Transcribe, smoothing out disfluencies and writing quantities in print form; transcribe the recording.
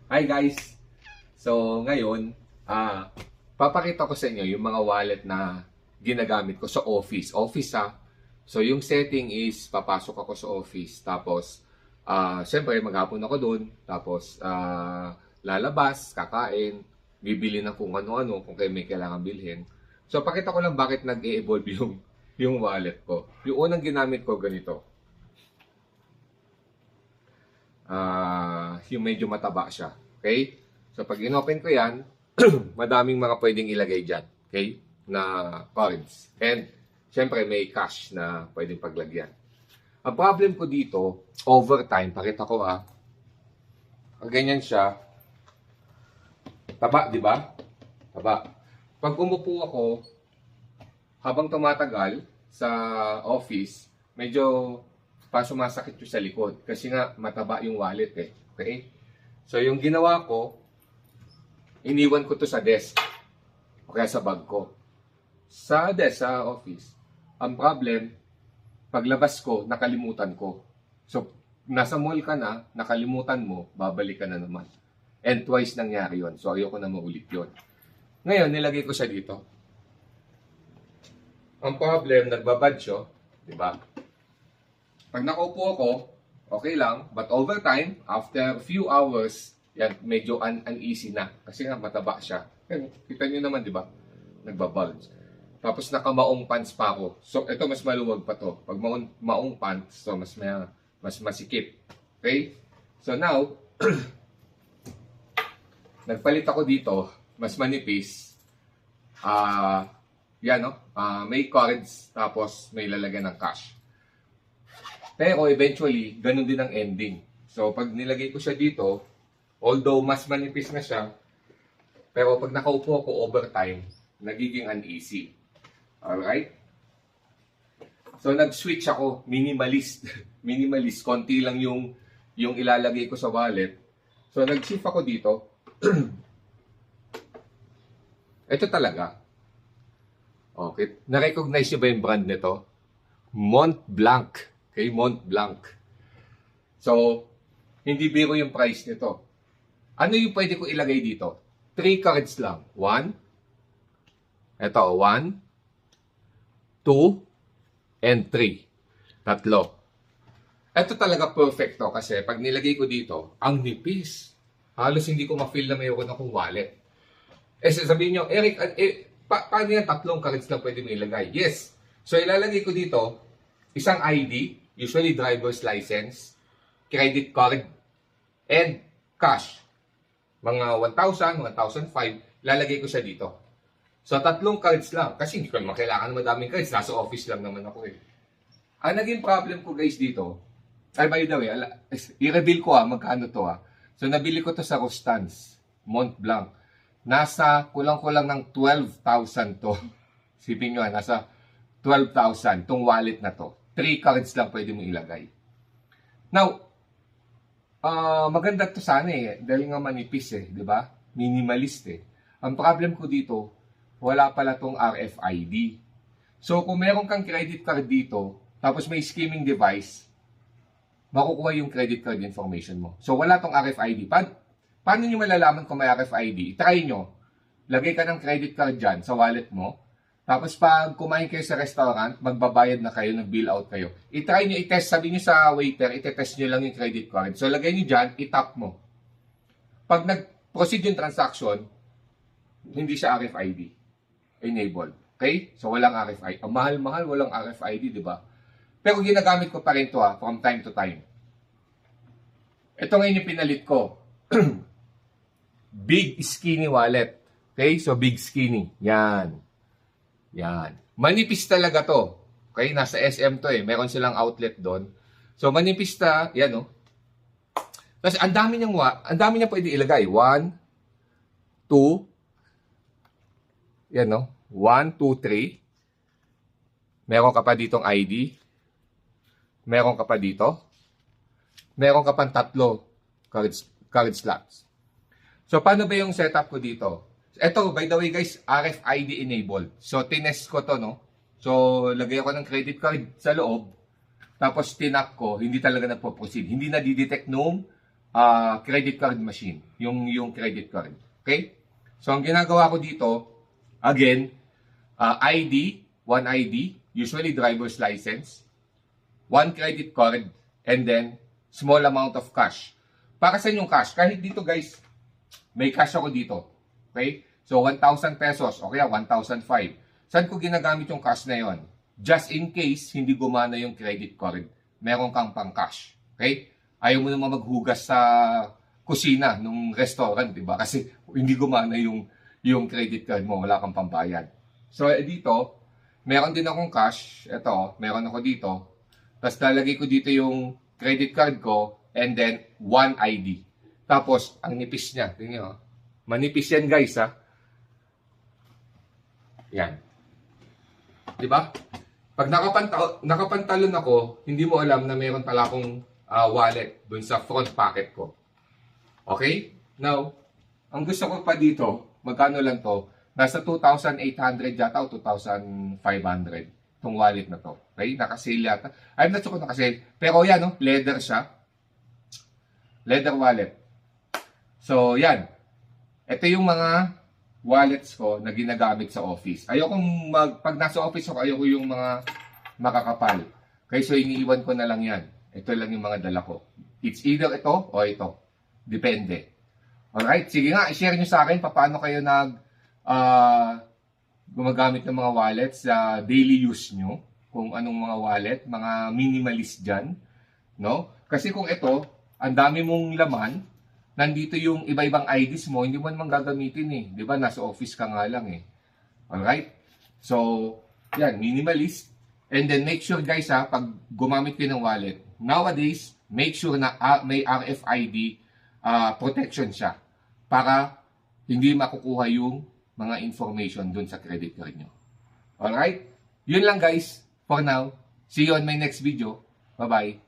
Hi guys! So ngayon, papakita ko sa inyo yung mga wallet na ginagamit ko sa office. Office So yung setting is papasok ako sa office. Tapos, syempre maghapon ako doon. Tapos, lalabas, kakain, bibili ng kung ano-ano kung may kailangan bilhin. So pakita ko lang bakit nag-e-evolve yung wallet ko. Yung unang ginamit ko ganito. Yung medyo mataba siya. Okay? So, pag inopen ko yan, madaming mga pwedeng ilagay dyan. Okay? Na cards. And, syempre, may cash na pwedeng paglagyan. Ang problem ko dito, overtime, pakita ko ganyan siya. Taba, di ba? Taba. Pag umupo ako, habang tumatagal sa office, medyo sumasakit yung sa likod. Kasi nga, mataba yung wallet eh. Okay? So, yung ginawa ko, iniwan ko to sa desk. O kaya sa bag ko. Sa desk, sa office. Ang problem, paglabas ko, nakalimutan ko. So, nasa mall ka na, nakalimutan mo, babalik ka na naman. And twice nangyari yon. So, ayoko na maulit yon. Ngayon, nilagay ko siya dito. Ang problem, nagbabadyo, di ba? Pag nakaupo ako, okay lang. But over time, after a few hours, yan, medyo uneasy na. Kasi nga, mataba siya. Yan, kita nyo naman, di ba? Nagbabulge. Tapos nakamaong pants pa ako. So, ito mas maluwag pa to. Pag maong pants, so mas masikip. Okay? So now, nagpalit ako dito, mas manipis. May cards, tapos may lalagyan ng cash. Pero eventually, ganun din ang ending. So, pag nilagay ko siya dito, although mas manipis na siya, pero pag nakaupo ako overtime, nagiging uneasy. Alright? So, nag-switch ako, minimalist. Minimalist, konti lang yung ilalagay ko sa wallet. So, nag-shift ako dito. Ito talaga. Okay. Na-recognize nyo ba yung brand nito? Mont Blanc. Okay, Mont Blanc. So, hindi biro yung price nito. Ano yung pwede ko ilagay dito? 3 cards lang. 1. Ito, 1, 2, and 3. Tatlo. Ito talaga perfecto kasi pag nilagay ko dito, ang nipis. Halos hindi ko ma-feel na mayroon akong wallet. Sabihin nyo, Eric, paano yan? 3 cards lang pwede mo ilagay? Yes. So, ilalagay ko dito, isang ID, usually driver's license, credit card, and cash. Mga 1,000, 1,005, lalagay ko siya dito. So, 3 cards lang. Kasi hindi ko naman kailangan ng madaming cards. Nasa office lang naman ako eh. Ang naging problem ko guys dito, by the way, i-reveal ko magkano to So, nabili ko to sa Rostans, Mont Blanc. Nasa kulang-kulang ng 12,000 to. Sipin nyo nasa 12,000 tong wallet na to. 3 cards lang pwede mo ilagay. Now, maganda to sana eh. Dahil nga manipis eh, di ba? Minimalist eh. Ang problem ko dito, wala pala tong RFID. So, kung meron kang credit card dito, tapos may skimming device, makukuha yung credit card information mo. So, wala tong RFID. Paano nyo malalaman kung may RFID? Try nyo. Lagay ka ng credit card dyan sa wallet mo. Tapos pag kumain kayo sa restaurant, magbabayad na kayo, nag-bill out kayo. I-try nyo, i-test, sabi nyo sa waiter, i-test nyo lang yung credit card. So, lagay nyo dyan, i-tap mo. Pag nag-proceed yung transaction, hindi siya RFID. Enabled. Okay? So, walang RFID. Ang mahal-mahal, walang RFID, di ba? Pero ginagamit ko pa rin to from time to time. Ito ngayon yung pinalit ko. Big Skinny wallet. Okay? So, Big Skinny. Yan. Yan. Manipis talaga to. Okay? Nasa SM to eh. Meron silang outlet doon. So, manipis na. Yan Kasi ang dami niyang pwede ilagay. 1, 2. Yan 1, 2, 3. Meron ka pa ditong ID. Meron ka pa dito. Meron ka pang 3 card slots. So, paano ba yung setup ko dito? Ito, by the way guys, RFID enabled. So, tinest ko to, So, lagay ako ng credit card sa loob. Tapos, tinak ko, hindi talaga nagpo-proceed. Hindi na didetect nung credit card machine, yung credit card. Okay? So, ang ginagawa ko dito, again, ID, one ID, usually driver's license, one credit card, and then small amount of cash. Para sa yung cash, kahit dito guys, may cash ako dito. Okay? So, 1,000 pesos, o kaya 1,005. Saan ko ginagamit yung cash na yon? Just in case, hindi gumana yung credit card, meron kang pang cash. Okay? Ayaw mo naman maghugas sa kusina ng restaurant, di ba? Kasi hindi gumana yung credit card mo, wala kang pambayad. So, dito, meron din akong cash. Ito, meron ako dito. Tapos, lalagay ko dito yung credit card ko and then one ID. Tapos, ang nipis niya. Tingnan nyo. Manipis yan, guys, ha? Yan. Di ba? Pag nakapantalon ako, hindi mo alam na meron pala akong wallet dun sa front pocket ko. Okay? Now, ang gusto ko pa dito, magkano lang to? Nasa 2,800 yata o 2,500 itong wallet na to. Okay? Nakasale yata. I'm not sure kung nakasale. Pero yan, no? Leather siya. Leather wallet. So, yan. Ito yung mga wallets ko na ginagamit sa office. Ayokong pag nasa office ako, ayoko yung mga makakapal. Okay? So, iniiwan ko na lang yan. Ito lang yung mga dala ko. It's either ito o ito. Depende. Alright, sige nga, i-share nyo sa akin paano kayo gumagamit ng mga wallets sa daily use nyo. Kung anong mga wallet, mga minimalist dyan. No? Kasi kung ito, ang dami mong laman, nandito yung iba-ibang IDs mo, hindi mo naman gagamitin eh. Di ba? Nasa office ka nga lang eh. Alright? So, yan, minimalist. And then make sure guys pag gumamit kayo ng wallet, nowadays, make sure na may RFID protection siya para hindi makukuha yung mga information dun sa credit card nyo. Alright? Yun lang guys for now. See you on my next video. Bye-bye.